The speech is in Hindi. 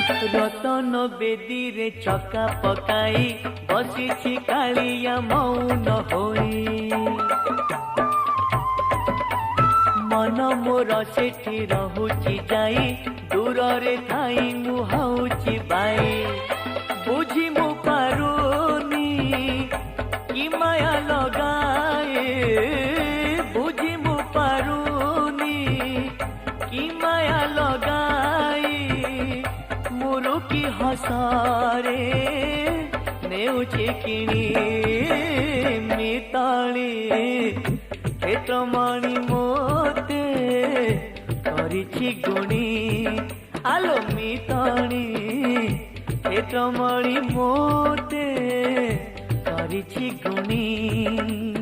रतन बेदी रे चका पकाई बसी कालिया मौन होई मन मोर सेठी रहुची जाई दूर रे थाई मुहाउची बाई बुझी मु पारुनी कि माया लगाए बुझी मु पारुनी कि माया लगाई मुरु की हसारे नेउची किणी मिताली क्षेत्रमणि मोते करिछि गुणी आलो मिताली क्षेत्रमणि मोते करिछि गुणी।